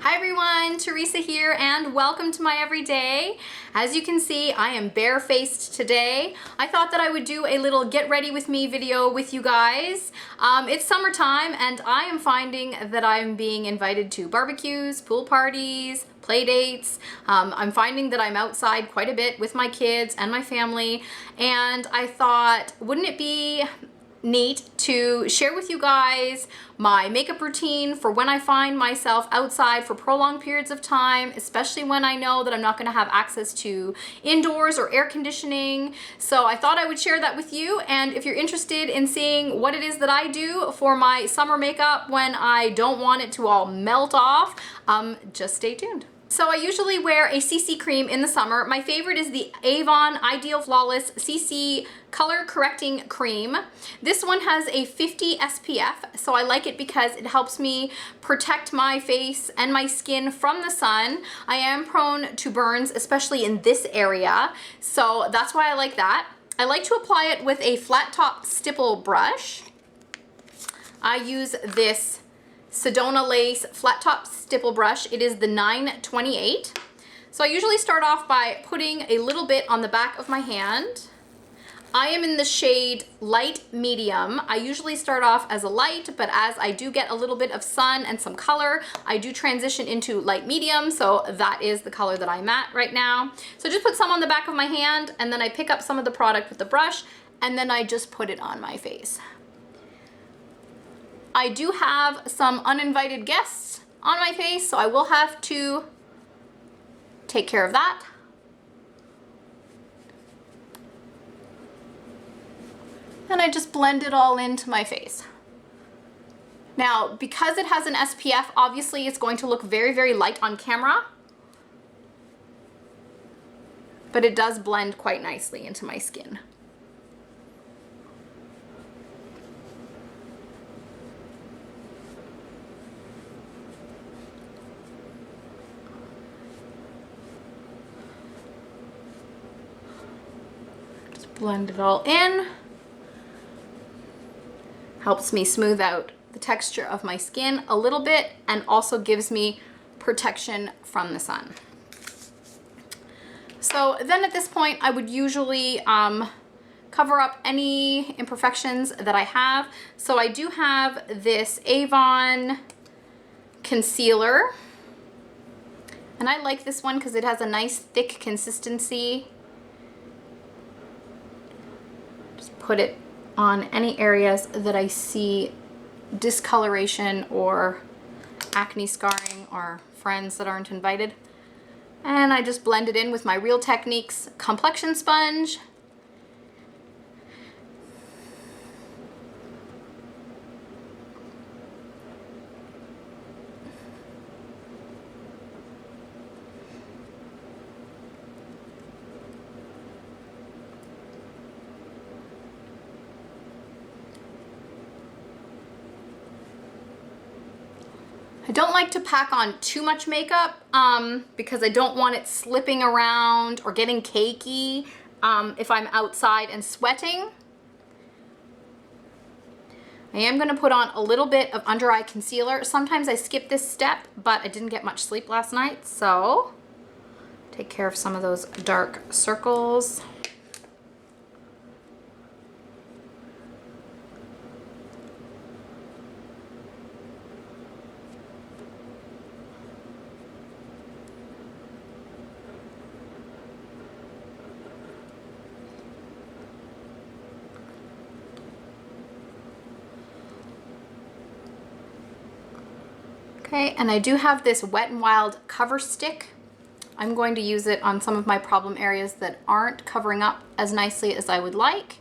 Hi everyone, Teresa here and welcome to my everyday. As you can see, I am barefaced today. I thought that I would do a little get ready with me video with you guys. It's summertime and I am finding that I'm being invited to barbecues, pool parties, play dates. I'm finding that I'm outside quite a bit with my kids and my family, and I thought, wouldn't it be neat to share with you guys my makeup routine for when I find myself outside for prolonged periods of time, especially when I know that I'm not going to have access to indoors or air conditioning. So I thought I would share that with you, and if you're interested in seeing what it is that I do for my summer makeup when I don't want it to all melt off, just stay tuned. So I usually wear a CC cream in the summer. My favorite is the Avon Ideal Flawless CC Color Correcting Cream. This one has a 50 SPF, so I like it because it helps me protect my face and my skin from the sun. I am prone to burns, especially in this area, so that's why I like that. I like to apply it with a flat top stipple brush. I use this Sedona Lace flat top stipple brush. It is the 928. So I usually start off by putting a little bit on the back of my hand. I am in the shade light medium. I usually start off as a light, but as I do get a little bit of sun and some color, I do transition into light medium, so that is the color that I'm at right now. So just put some on the back of my hand, and then I pick up some of the product with the brush, and then I just put it on my face. I do have some uninvited guests on my face, so I will have to take care of that. And I just blend it all into my face. Now, because it has an SPF, obviously it's going to look very, very light on camera, but it does blend quite nicely into my skin. Blend it all in. Helps me smooth out the texture of my skin a little bit and also gives me protection from the sun. So then at this point I would usually cover up any imperfections that I have. So I do have this Avon concealer, and I like this one because it has a nice thick consistency. Put it on any areas that I see discoloration or acne scarring or friends that aren't invited. And I just blend it in with my Real Techniques complexion sponge. I don't like to pack on too much makeup because I don't want it slipping around or getting cakey if I'm outside and sweating. I am going to put on a little bit of under eye concealer. Sometimes I skip this step, but I didn't get much sleep last night, so take care of some of those dark circles. Okay, and I do have this Wet n Wild cover stick. I'm going to use it on some of my problem areas that aren't covering up as nicely as I would like.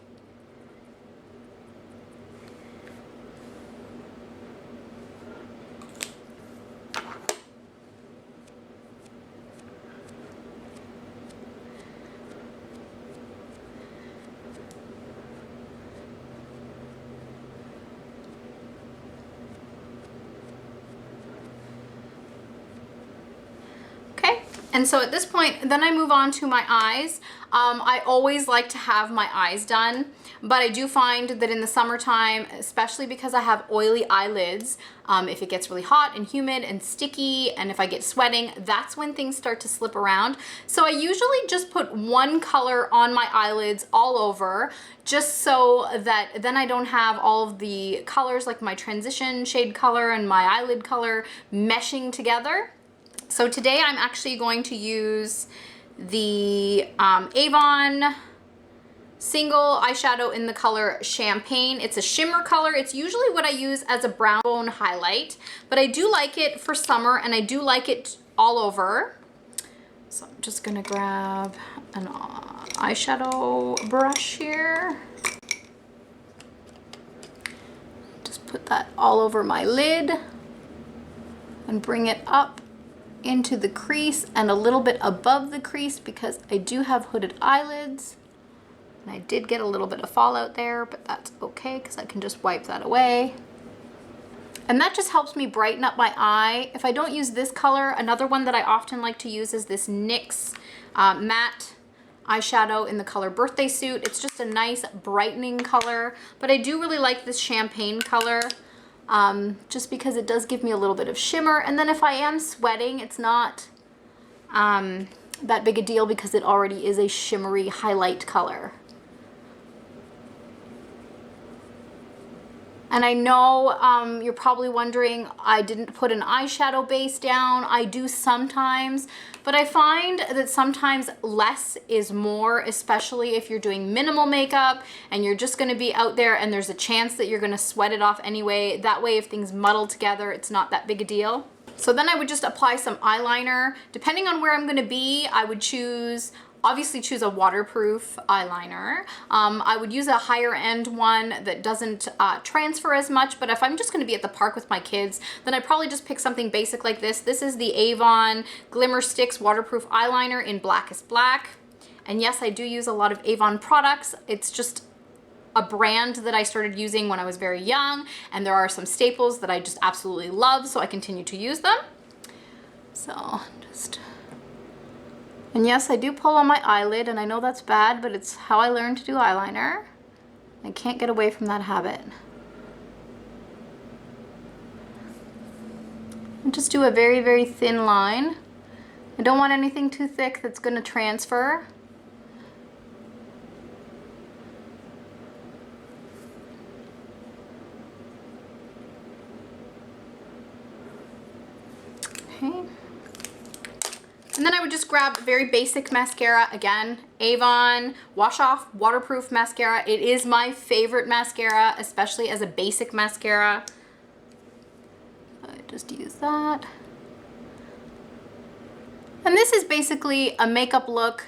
And so at this point, then I move on to my eyes. I always like to have my eyes done, but I do find that in the summertime, especially because I have oily eyelids, if it gets really hot and humid and sticky, and if I get sweating, that's when things start to slip around. So I usually just put one color on my eyelids all over, just so that then I don't have all of the colors, like my transition shade color and my eyelid color, meshing together. So today I'm actually going to use the Avon single eyeshadow in the color Champagne. It's a shimmer color. It's usually what I use as a brown bone highlight, but I do like it for summer and I do like it all over. So I'm just gonna grab an eyeshadow brush here. Just put that all over my lid and bring it up into the crease and a little bit above the crease because I do have hooded eyelids. And I did get a little bit of fallout there, but that's okay because I can just wipe that away. And that just helps me brighten up my eye. If I don't use this color, another one that I often like to use is this NYX matte eyeshadow in the color Birthday Suit. It's just a nice brightening color, but I do really like this Champagne color. Just because it does give me a little bit of shimmer. And then if I am sweating, it's not that big a deal because it already is a shimmery highlight color. And I know you're probably wondering, I didn't put an eyeshadow base down. I do sometimes, but I find that sometimes less is more, especially if you're doing minimal makeup and you're just gonna be out there and there's a chance that you're gonna sweat it off anyway. That way, if things muddle together, it's not that big a deal. So then I would just apply some eyeliner. Depending on where I'm gonna be, I would obviously choose a waterproof eyeliner. I would use a higher end one that doesn't transfer as much, but if I'm just gonna be at the park with my kids, then I probably just pick something basic like this. This is the Avon Glimmersticks waterproof eyeliner in Blackest Black. And yes, I do use a lot of Avon products. It's just a brand that I started using when I was very young, and there are some staples that I just absolutely love, so I continue to use them. So and yes, I do pull on my eyelid, and I know that's bad, but it's how I learned to do eyeliner. I can't get away from that habit. And just do a very, very thin line. I don't want anything too thick that's gonna transfer. Okay. And then I would just grab very basic mascara. Again, Avon Wash Off Waterproof Mascara. It is my favorite mascara, especially as a basic mascara. I just use that. And this is basically a makeup look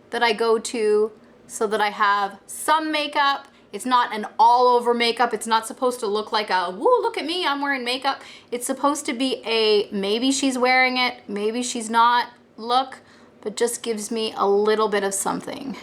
that I go to so that I have some makeup. It's not an all over makeup. It's not supposed to look like a, woo, look at me, I'm wearing makeup. It's supposed to be a, maybe she's wearing it, maybe she's not look, but just gives me a little bit of something.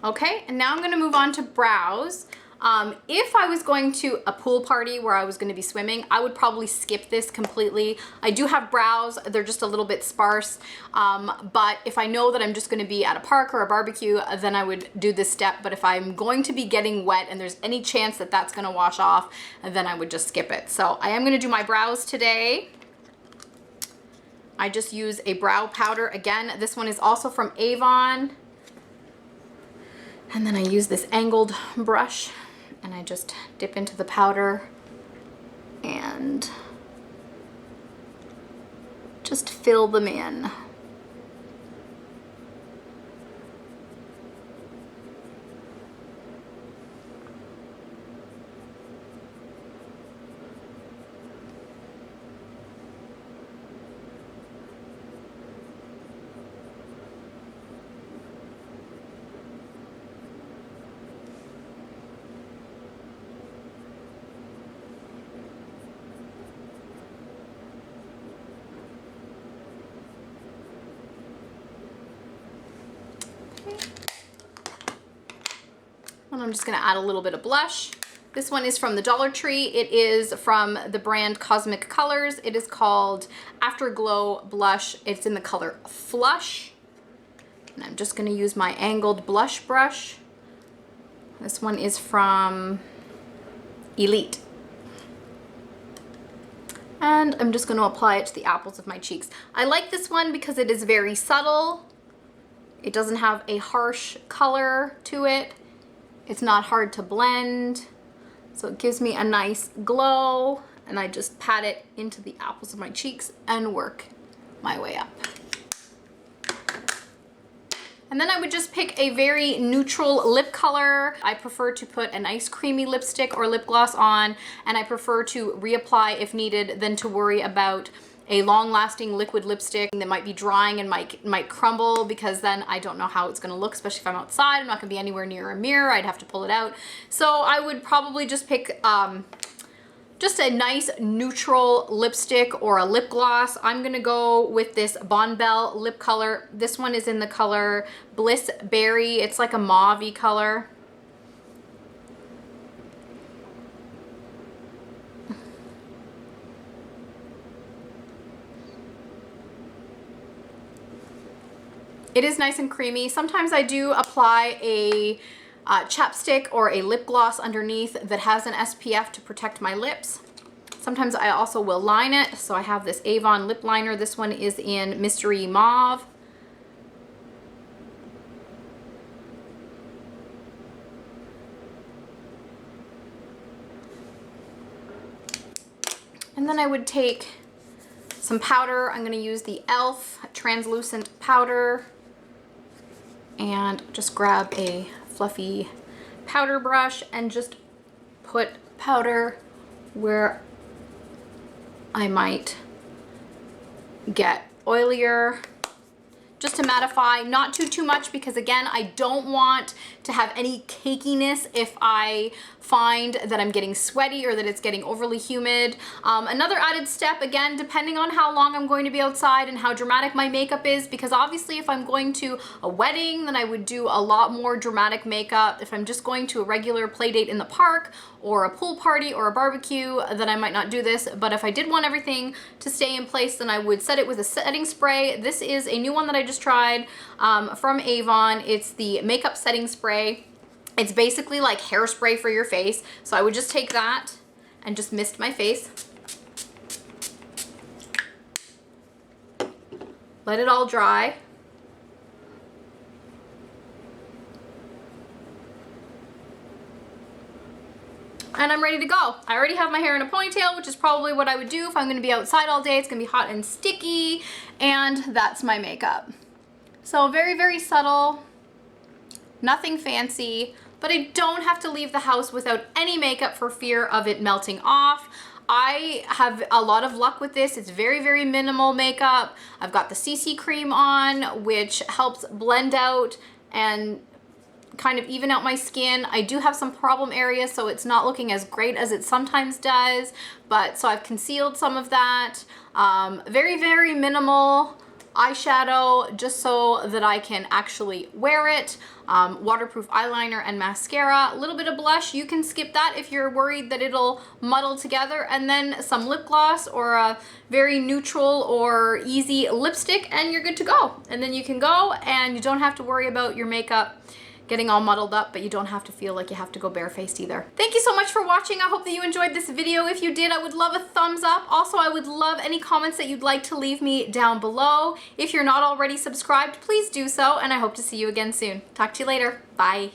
Okay, and now I'm gonna move on to brows. If I was going to a pool party where I was gonna be swimming, I would probably skip this completely. I do have brows, they're just a little bit sparse, but if I know that I'm just gonna be at a park or a barbecue, then I would do this step. But if I'm going to be getting wet and there's any chance that that's gonna wash off, then I would just skip it. So I am gonna do my brows today. I just use a brow powder. Again, this one is also from Avon. And then I use this angled brush and I just dip into the powder and just fill them in. And I'm just gonna add a little bit of blush. This one is from the Dollar Tree. It is from the brand Cosmic Colors. It is called Afterglow Blush. It's in the color Flush. And I'm just gonna use my angled blush brush. This one is from Elite. And I'm just gonna apply it to the apples of my cheeks. I like this one because it is very subtle. It doesn't have a harsh color to it. It's not hard to blend. So it gives me a nice glow, and I just pat it into the apples of my cheeks and work my way up. And then I would just pick a very neutral lip color. I prefer to put a nice creamy lipstick or lip gloss on, and I prefer to reapply if needed than to worry about a long-lasting liquid lipstick that might be drying and might crumble, because then I don't know how it's gonna look, especially if I'm outside. I'm not gonna be anywhere near a mirror. I'd have to pull it out. So I would probably just pick just a nice neutral lipstick or a lip gloss. I'm gonna go with this Bon Bell lip color. This one is in the color Bliss Berry. It's like a mauve-y color. It is nice and creamy. Sometimes I do apply a chapstick or a lip gloss underneath that has an SPF to protect my lips. Sometimes I also will line it. So I have this Avon lip liner. This one is in Mystery Mauve. And then I would take some powder. I'm gonna use the E.L.F. Translucent powder, and just grab a fluffy powder brush and just put powder where I might get oilier, just to mattify, not too much, because again, I don't want to have any cakiness if I find that I'm getting sweaty or that it's getting overly humid. Another added step, again, depending on how long I'm going to be outside and how dramatic my makeup is, because obviously if I'm going to a wedding, then I would do a lot more dramatic makeup. If I'm just going to a regular play date in the park or a pool party or a barbecue, then I might not do this. But if I did want everything to stay in place, then I would set it with a setting spray. This is a new one that I just tried from Avon. It's the makeup setting spray. It's basically like hairspray for your face. So I would just take that and just mist my face. Let it all dry. And I'm ready to go. I already have my hair in a ponytail, which is probably what I would do if I'm gonna be outside all day. It's gonna be hot and sticky, and that's my makeup. So very, very subtle, nothing fancy, but I don't have to leave the house without any makeup for fear of it melting off. I have a lot of luck with this. It's very, very minimal makeup. I've got the CC cream on, which helps blend out and kind of even out my skin. I do have some problem areas, so it's not looking as great as it sometimes does, but so I've concealed some of that. Very, very minimal eyeshadow, just so that I can actually wear it. Waterproof eyeliner and mascara, a little bit of blush. You can skip that if you're worried that it'll muddle together, and then some lip gloss or a very neutral or easy lipstick, and you're good to go. And then you can go and you don't have to worry about your makeup getting all muddled up, but you don't have to feel like you have to go barefaced either. Thank you so much for watching. I hope that you enjoyed this video. If you did, I would love a thumbs up. Also, I would love any comments that you'd like to leave me down below. If you're not already subscribed, please do so, and I hope to see you again soon. Talk to you later. Bye.